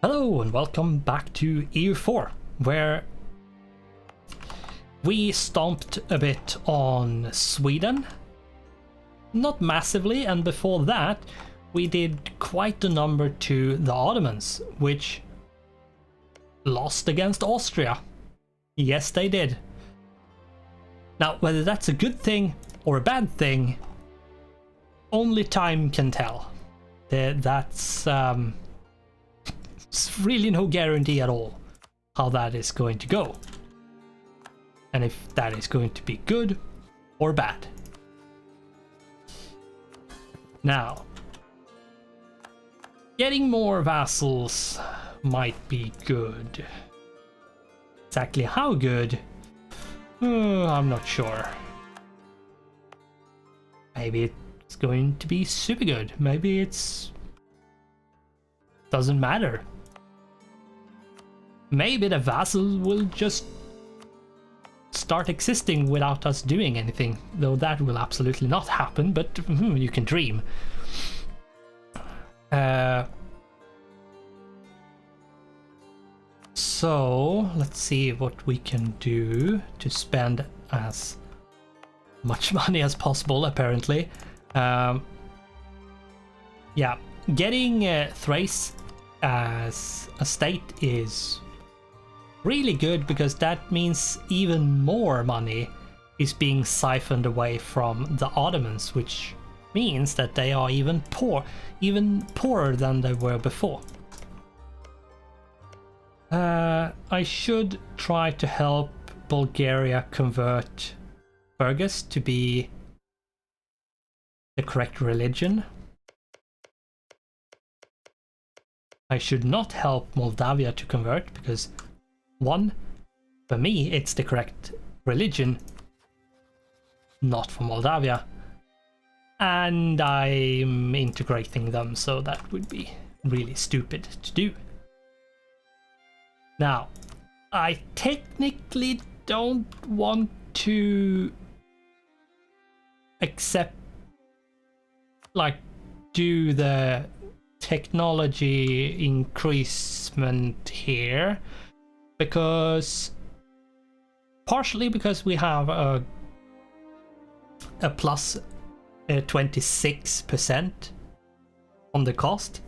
Hello and welcome back to EU4, where we stomped a bit on Sweden. Not massively, and before that we did quite a number to the Ottomans, which lost against Austria. Yes, they did. Now, whether that's a good thing or a bad thing, only time can tell. That's really no guarantee at all how that is going to go, and if that is going to be good or bad. Now, getting more vassals might be good. Exactly how good, I'm not sure. Maybe it's going to be super good. Maybe it's doesn't matter. Maybe the vassals will just start existing without us doing anything, though that will absolutely not happen, but you can dream. So let's see what we can do to spend as much money as possible, apparently. Yeah, getting Thrace as a state is really good, because that means even more money is being siphoned away from the Ottomans, which means that they are even poorer than they were before. I should try to help Bulgaria convert Burgess to be the correct religion. I should not help Moldavia to convert, because one, for me it's the correct religion, not for Moldavia, and I'm integrating them, so that would be really stupid to do. Now, I technically don't want to accept, like, do the technology increasement here, because partially because we have a plus 26% on the cost,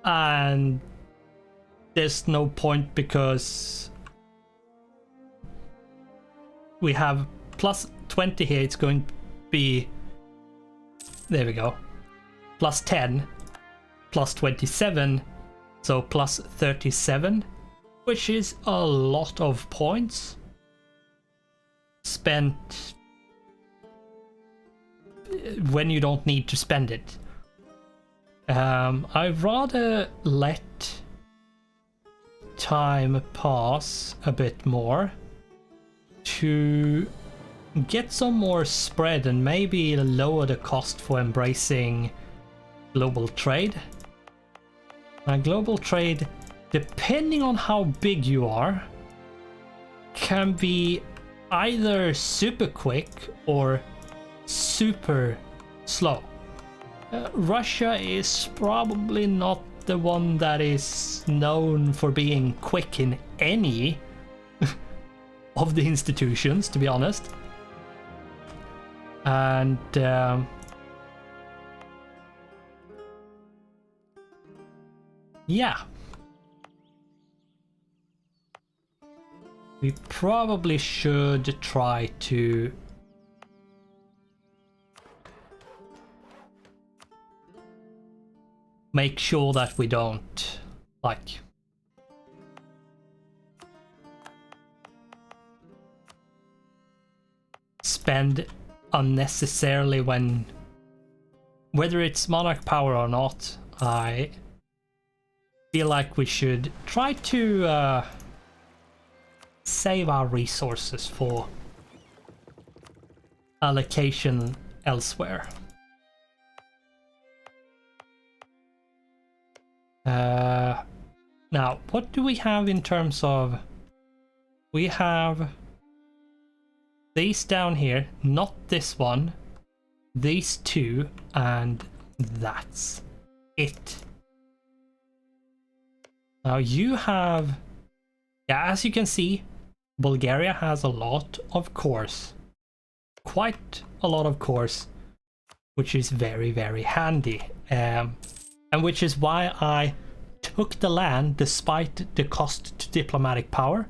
and there's no point because we have plus 20 here. It's going to be, there we go, plus 10 plus 27, so plus 37, which is a lot of points spent when you don't need to spend it. I'd rather let time pass a bit more to get some more spread and maybe lower the cost for embracing global trade. Now, global trade, depending on how big you are, can be either super quick or super slow. Russia is probably not the one that is known for being quick in any of the institutions, to be honest. And yeah, we probably should try to make sure that we don't, like, spend unnecessarily when, whether it's monarch power or not. I feel like we should try to save our resources for allocation elsewhere. Now, what do we have in terms of, we have these down here, not this one, these two, and that's it. Now you have, yeah, as you can see, Bulgaria has a lot of cores. Quite a lot of cores, which is very, very handy. And which is why I took the land despite the cost to diplomatic power.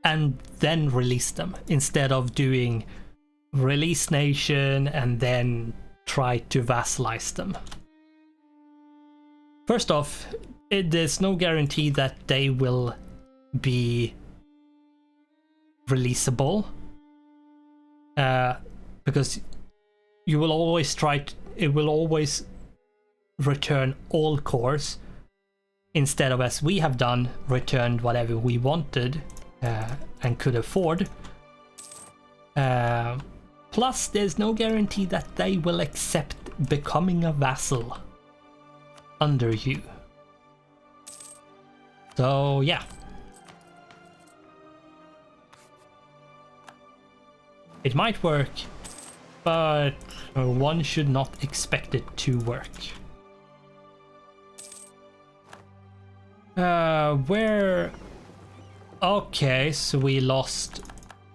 And then released them instead of doing release nation and then try to vassalize them. First off, there's no guarantee that they will be releasable, because you will always it will always return all cores instead of, as we have done, returned whatever we wanted and could afford. Plus, there's no guarantee that they will accept becoming a vassal under you. So yeah. It might work, but one should not expect it to work. Where... Okay, so we lost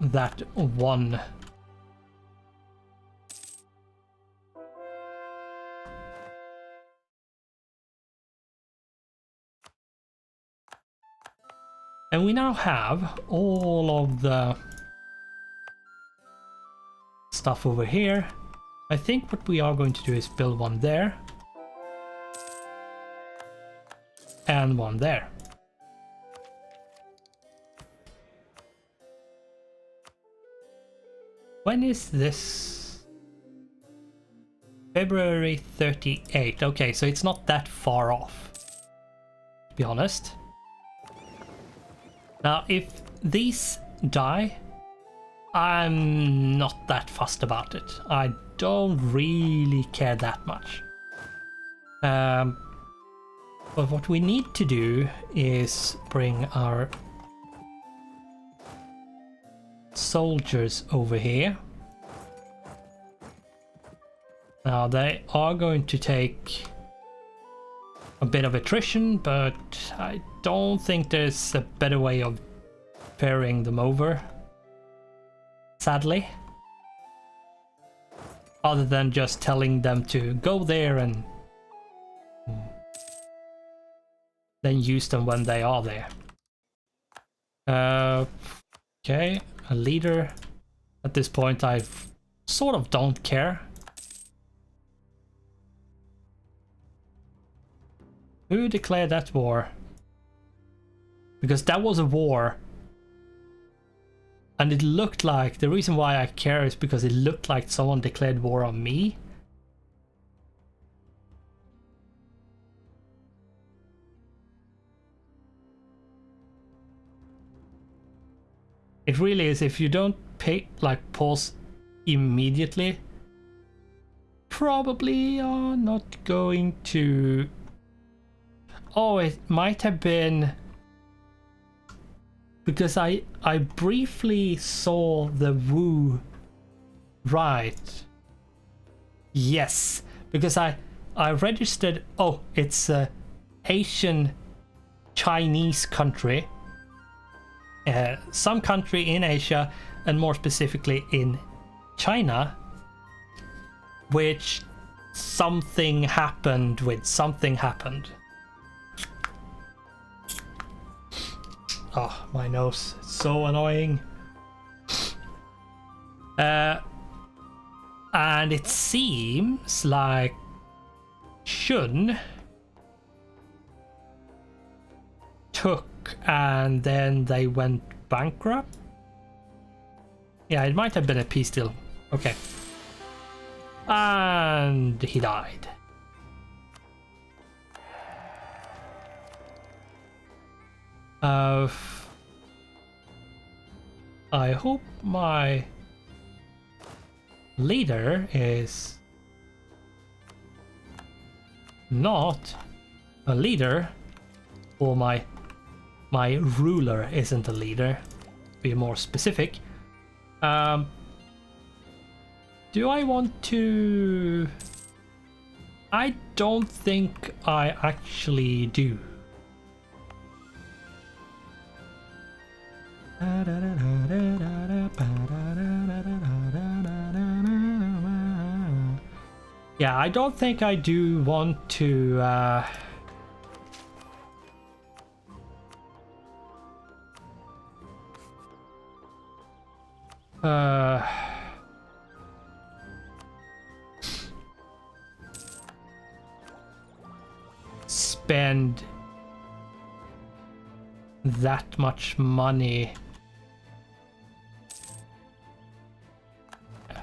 that one. And we now have all of the stuff over here. I think what we are going to do is build one there. And one there. When is this? February 38. Okay, so it's not that far off, to be honest. Now, if these die, I'm not that fussed about it. I don't really care that much. But what we need to do is bring our soldiers over here. Now, they are going to take a bit of attrition, but I don't think there's a better way of ferrying them over, sadly, other than just telling them to go there and then use them when they are there. Okay, a leader. At this point, I sort of don't care. Who declared that war? Because that was a war. And it looked like, the reason why I care is because it looked like someone declared war on me. It really is, if you don't pause immediately, probably are not going to... Oh, it might have been because I briefly saw the Wu. Right. Yes, because I registered. Oh, it's a Asian Chinese country. Some country in Asia, and more specifically in China, which something happened with. Something happened. Oh, my nose. It's so annoying. And it seems like Shun took and then they went bankrupt. Yeah, it might have been a peace deal. Okay. And he died. I hope my leader is not a leader, or my ruler isn't a leader, be more specific. Do I want to I don't think I actually do. Yeah, I don't think I do want to spend that much money.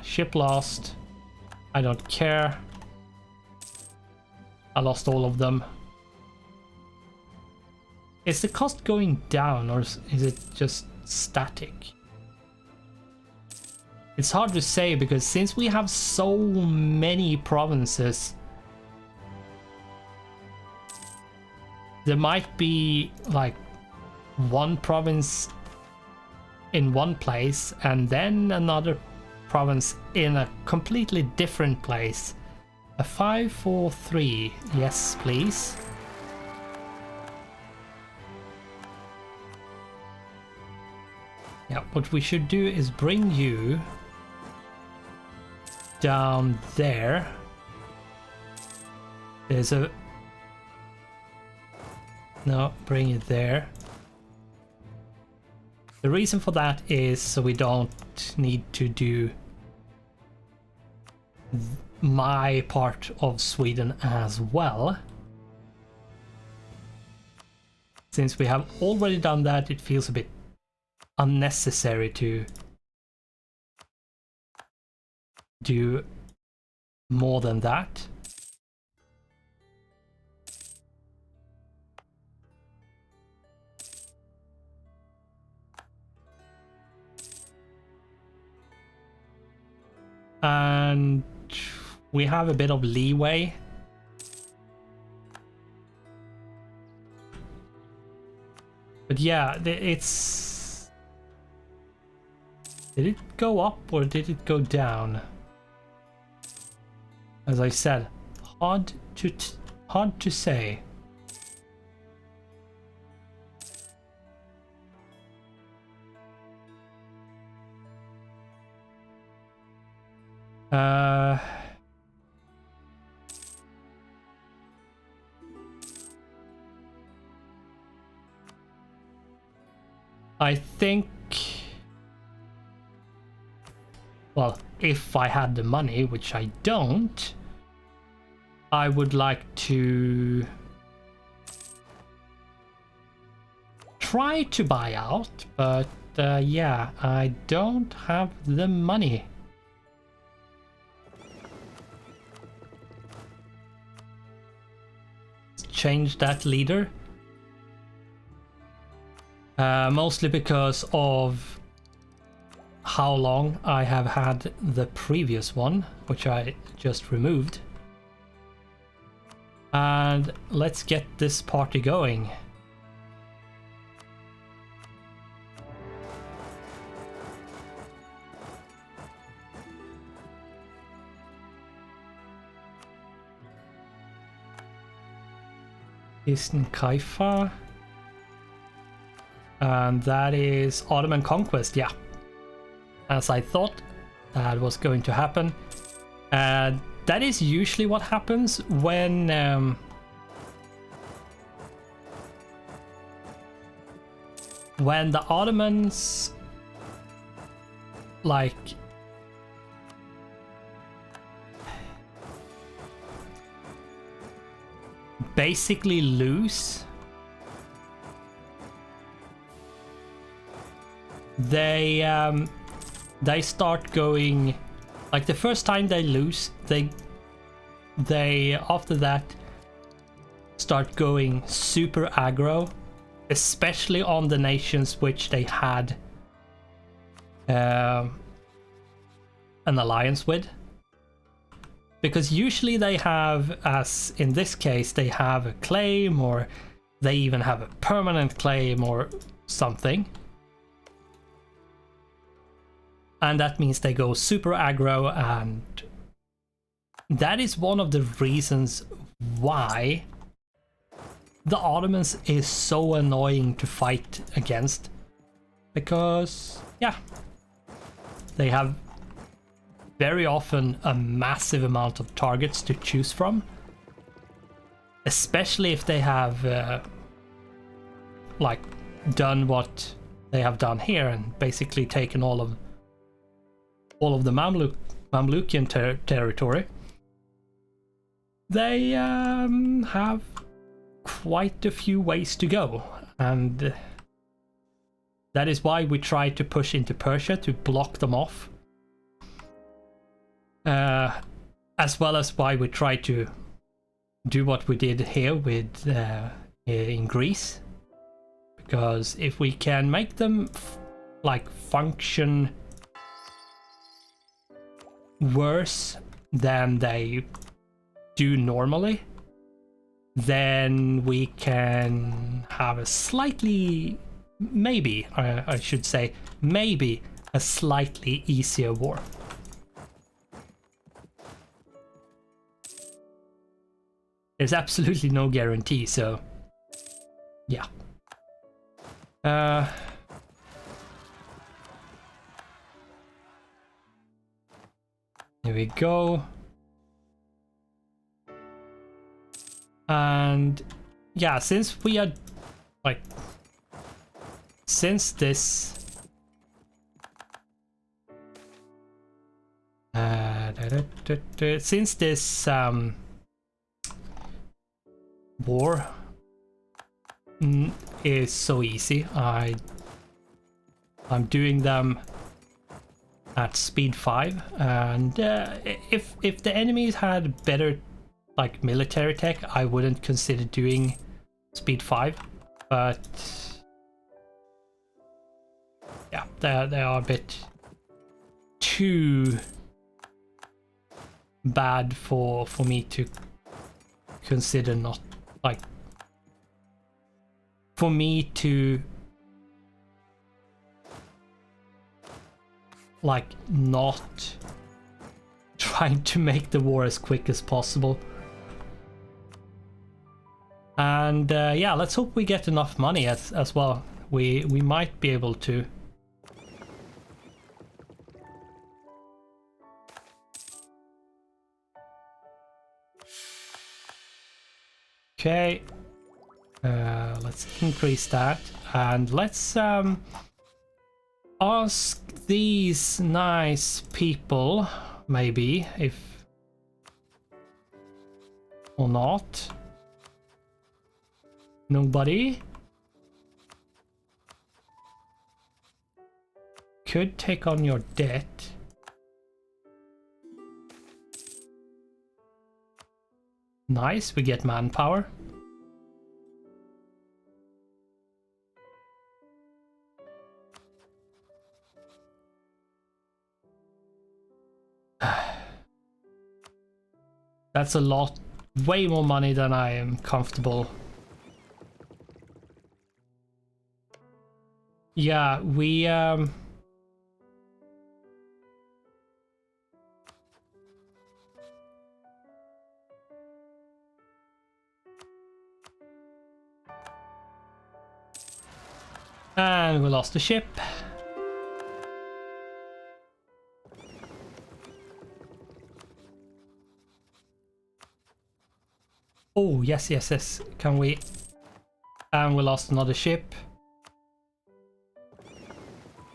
Ship lost. I don't care. I lost all of them. Is the cost going down or is it just static? It's hard to say because since we have so many provinces, there might be like one province in one place and then another province in a completely different place. A 543, yes please. Yeah, what we should do is bring you down there. There's a... No, bring it there. The reason for that is so we don't need to do my part of Sweden as well. Since we have already done that, it feels a bit unnecessary to do more than that. And we have a bit of leeway. But yeah, it's... Did it go up or did it go down? As I said, hard to say. I think, well, if I had the money, which I don't, I would like to try to buy out, but yeah, I don't have the money. Let's change that leader. Mostly because of how long I have had the previous one, which I just removed. And let's get this party going. Eastern Kaifa. And that is Ottoman conquest, yeah. As I thought that was going to happen. That is usually what happens when the Ottomans like basically lose. They start going, like the first time they lose, they after that start going super aggro, especially on the nations which they had an alliance with. Because usually they have, as in this case, they have a claim, or they even have a permanent claim or something. And that means they go super aggro and that is one of the reasons why the Ottomans is so annoying to fight against. Because, yeah, they have very often a massive amount of targets to choose from. Especially if they have, like, done what they have done here and basically taken all of the Mamlukian territory. They have quite a few ways to go, and that is why we try to push into Persia to block them off, as well as why we try to do what we did here with in Greece, because if we can make them like function worse than they do normally, then we can have a slightly, maybe I should say, maybe a slightly easier war. There's absolutely no guarantee, so yeah. Here we go. And yeah, since we are like, since this war is so easy, I'm doing them at speed 5, and if the enemies had better like military tech, I wouldn't consider doing speed 5, but yeah, they are a bit too bad for me to consider, not like for me to like not trying to make the war as quick as possible. And yeah, let's hope we get enough money as well. We might be able to. Okay, let's increase that, and let's ask these nice people, maybe, if or not. Nobody could take on your debt. Nice, we get manpower. That's a lot, way more money than I am comfortable. Yeah, we and we lost the ship. Oh, yes, yes, yes. Can we? And we lost another ship.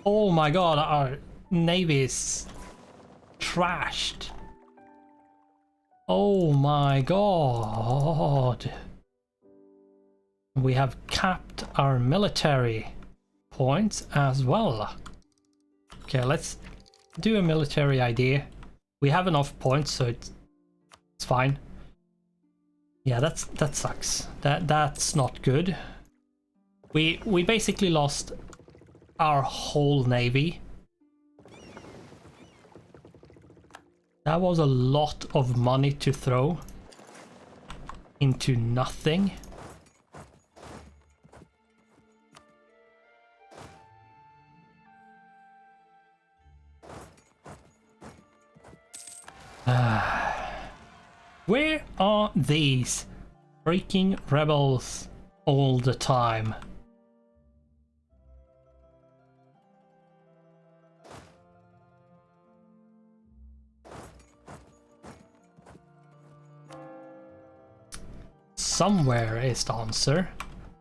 Oh my god, our navy is trashed. Oh my god. We have capped our military points as well. Okay, let's do a military idea. We have enough points, so it's fine. Yeah, that sucks. That's not good. We basically lost our whole navy. That was a lot of money to throw into nothing. these freaking rebels all the time. Somewhere is the answer.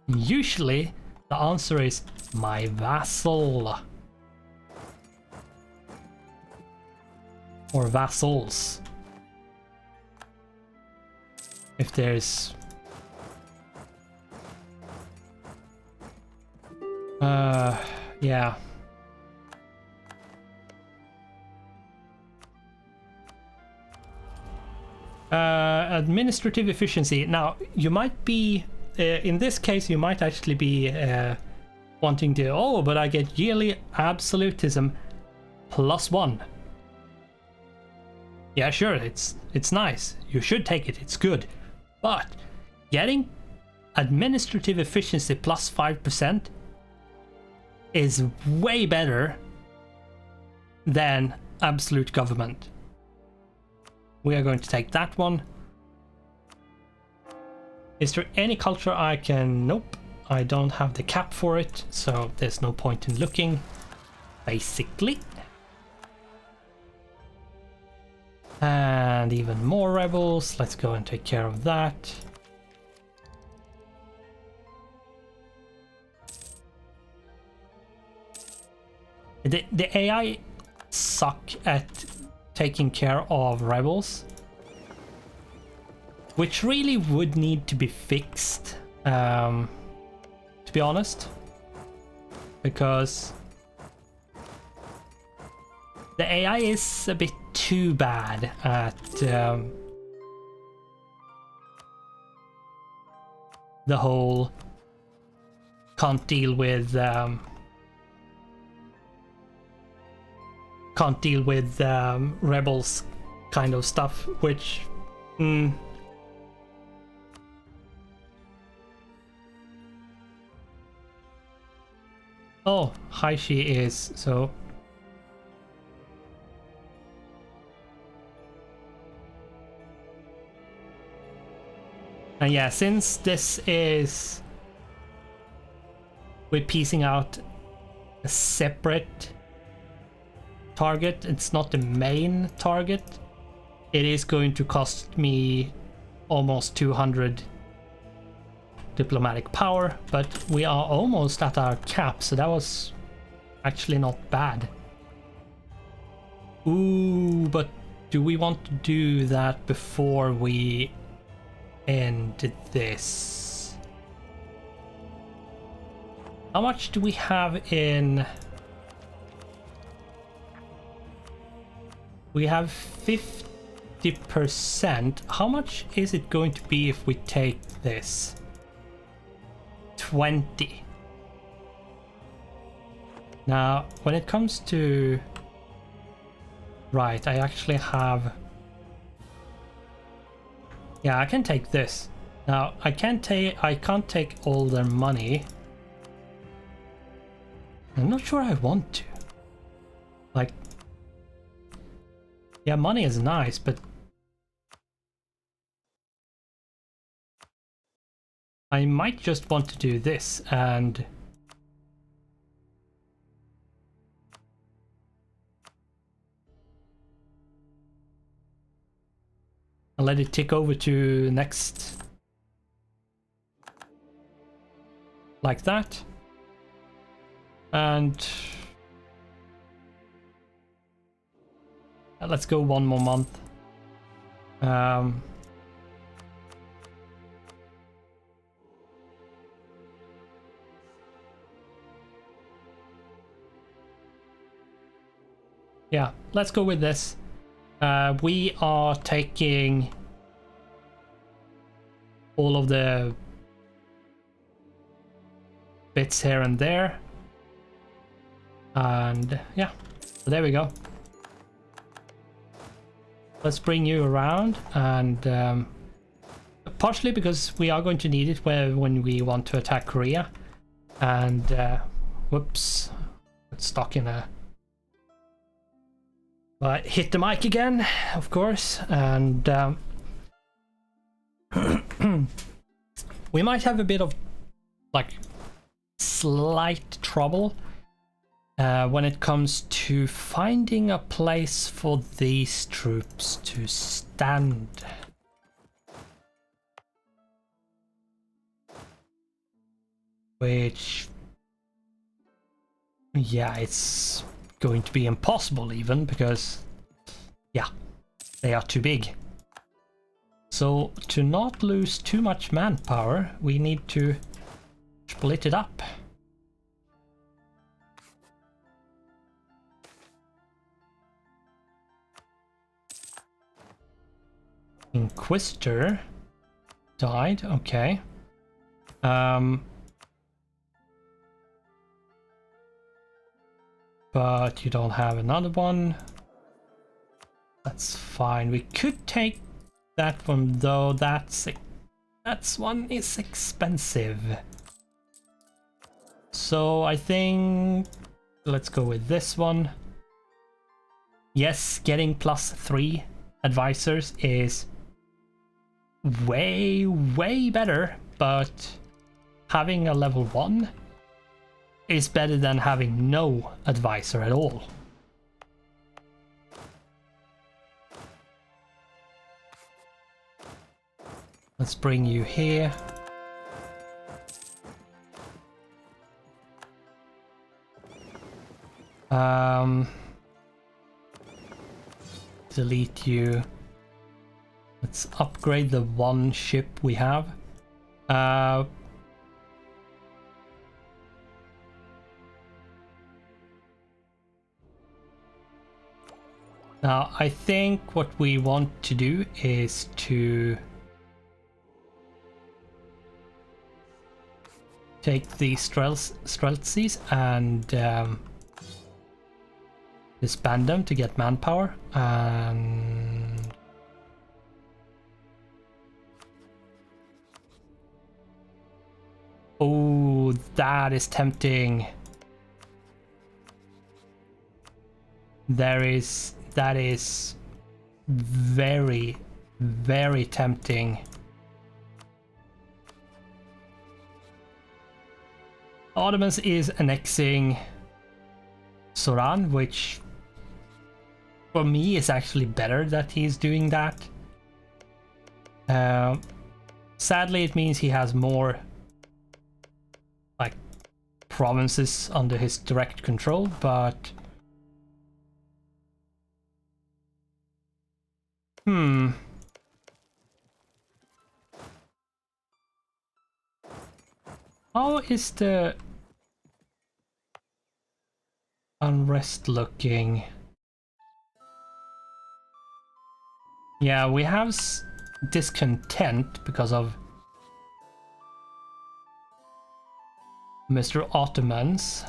Usually the answer is my vassal. Or vassals. If there's... yeah. Administrative efficiency. Now, you might be... in this case, you might actually be wanting to... Oh, but I get yearly absolutism +1. Yeah, sure, it's nice. You should take it, it's good. But getting administrative efficiency +5% is way better than absolute government. We are going to take that one. Is there any culture I can... Nope, I don't have the cap for it, so there's no point in looking, basically. And even more rebels. Let's go and take care of that. The AI suck at taking care of rebels, which really would need to be fixed, to be honest, because the AI is a bit too bad at the whole can't deal with rebels kind of stuff, which oh, hi, she is, so and yeah, since this is we're piecing out a separate target, it's not the main target, it is going to cost me almost 200 diplomatic power, but we are almost at our cap, so that was actually not bad. Ooh, but do we want to do that before we end this? How much do we have in... We have 50%. How much is it going to be if we take this? 20. Now, when it comes to... Right, I actually have... Yeah, I can take this. Now, I can't take all their money. I'm not sure I want to. Like... Yeah, money is nice, but... I might just want to do this and... I'll let it tick over to next. Like that. And... Let's go one more month. Yeah, let's go with this. We are taking all of the bits here and there. And yeah, so there we go. Let's bring you around, and partially because we are going to need it when we want to attack Korea. And whoops, it's stuck in a... I hit the mic again, of course, and We might have a bit of like slight trouble when it comes to finding a place for these troops to stand. Which, yeah, it's going to be impossible even, because, yeah, they are too big. So to not lose too much manpower, we need to split it up. Inquisitor died, okay. But you don't have another one. That's fine. We could take that one though. That's one is expensive. So I think let's go with this one. Yes, getting +3 advisors is way better, but having a level 1 is better than having no advisor at all. Let's bring you here. Delete you. Let's upgrade the one ship we have. Now, I think what we want to do is to take the Streltsies and disband them to get manpower. And oh, that is tempting. That is very tempting. Ottomans is annexing Soran, which for me is actually better that he's doing that. Sadly, it means he has more like provinces under his direct control, but how is the unrest looking? Yeah, we have discontent because of Mr. Ottomans.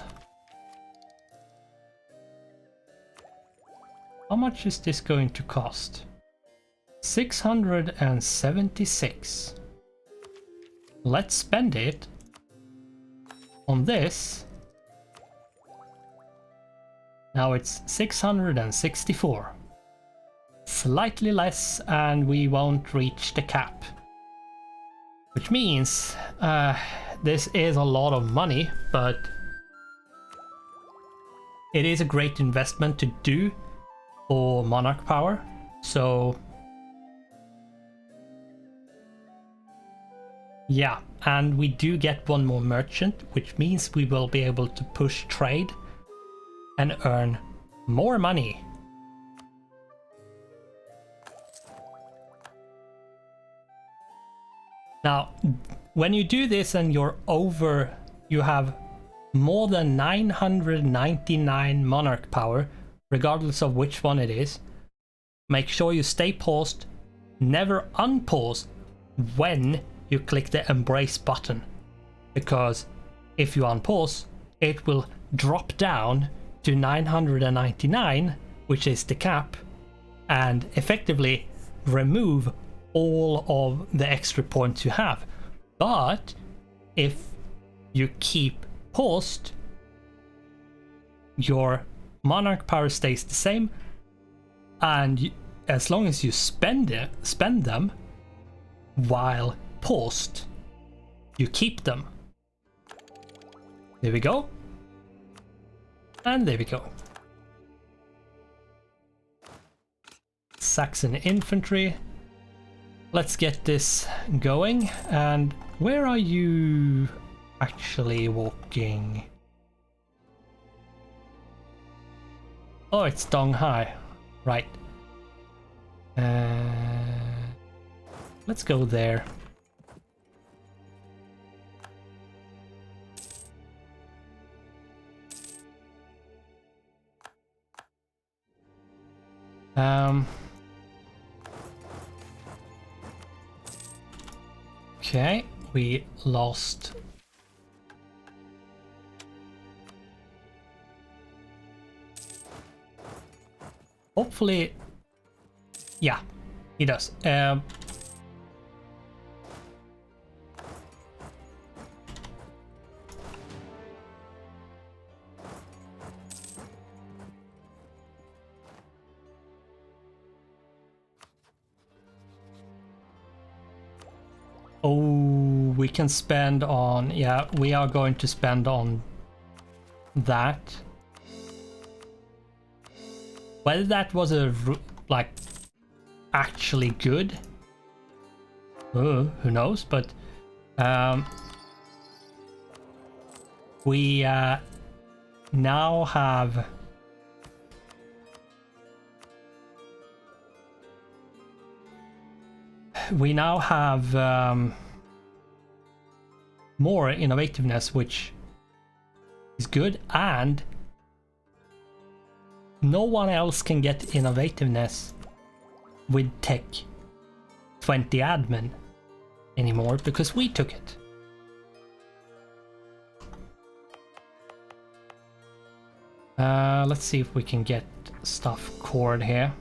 How much is this going to cost? 676. Let's spend it on this. Now it's 664. Slightly less and we won't reach the cap. Which means this is a lot of money, but it is a great investment to do for monarch power. So yeah, and we do get one more merchant, which means we will be able to push trade and earn more money. Now, when you do this and you have more than 999 monarch power, regardless of which one it is, make sure you stay paused, never unpause when you click the embrace button, because if you unpause, it will drop down to 999, which is the cap, and effectively remove all of the extra points you have. But if you keep paused, your monarch power stays the same, and as long as you spend them, while paused. You keep them. There we go. And there we go. Saxon infantry. Let's get this going. And where are you actually walking? Oh, it's Donghai. Right. Let's go there. Okay, we lost. Hopefully, yeah, he does. Oh, we can spend on, yeah, we are going to spend on that. Whether that was like actually good, who knows? But we now have more innovativeness, which is good, and no one else can get innovativeness with Tech 20 admin anymore because we took it. Let's see if we can get stuff cored here.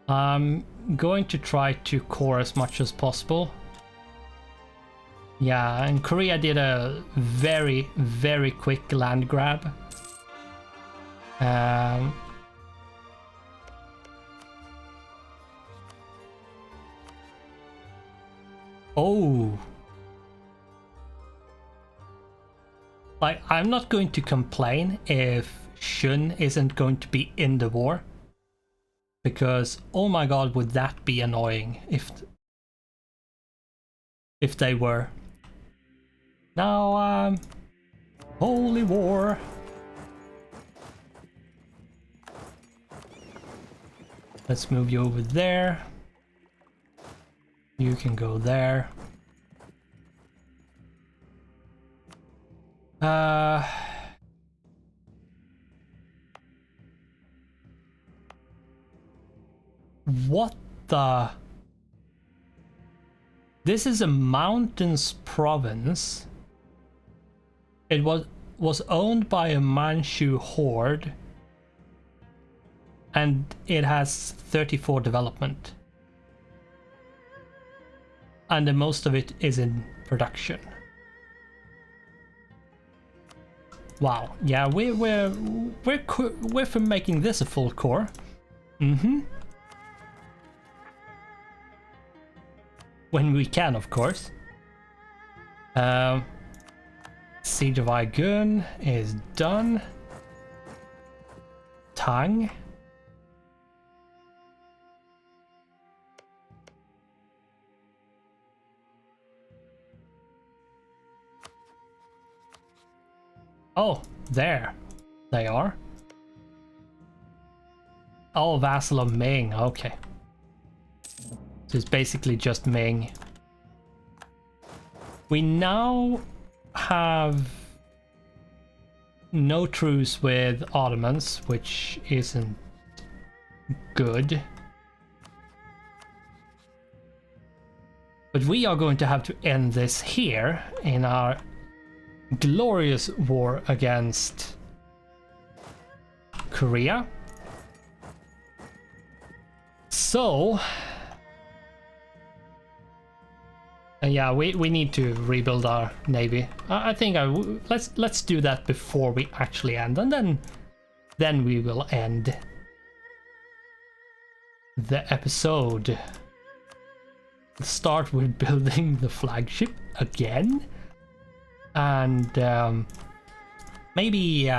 I'm going to try to core as much as possible. Yeah, and Korea did a very, very quick land grab. Oh. Like, I'm not going to complain if Shun isn't going to be in the war. Because, oh my god, would that be annoying if they were. Now, holy war. Let's move you over there. You can go there. What the? This is a mountains province. It was owned by a Manchu horde. And it has 34 development. And the most of it is in production. Wow, yeah, we're for making this a full core. When we can, of course. Siege of Aigun is done. Tang. Oh, there they are. Oh, vassal of Ming, okay. So it's basically just Ming. We now have no truce with Ottomans, which isn't good. But we are going to have to end this here in our glorious war against Korea. So yeah, we need to rebuild our navy. I think let's do that before we actually end, and then then we will end the episode. Start with building the flagship again, and maybe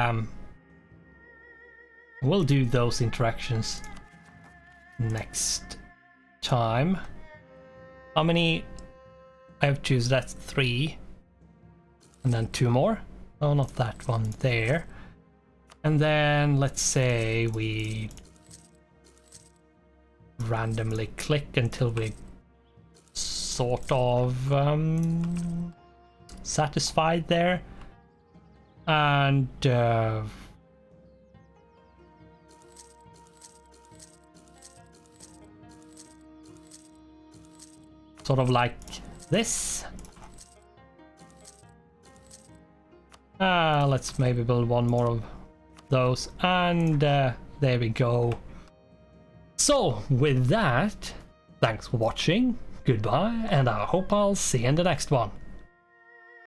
we'll do those interactions next time. How many? I have to choose, that's 3, and then 2 more. Oh, not that one there. And then let's say we randomly click until we sort of satisfied there, and sort of like this. Let's maybe build one more of those, and there we go. So with that, thanks for watching, goodbye, and I hope I'll see you in the next one.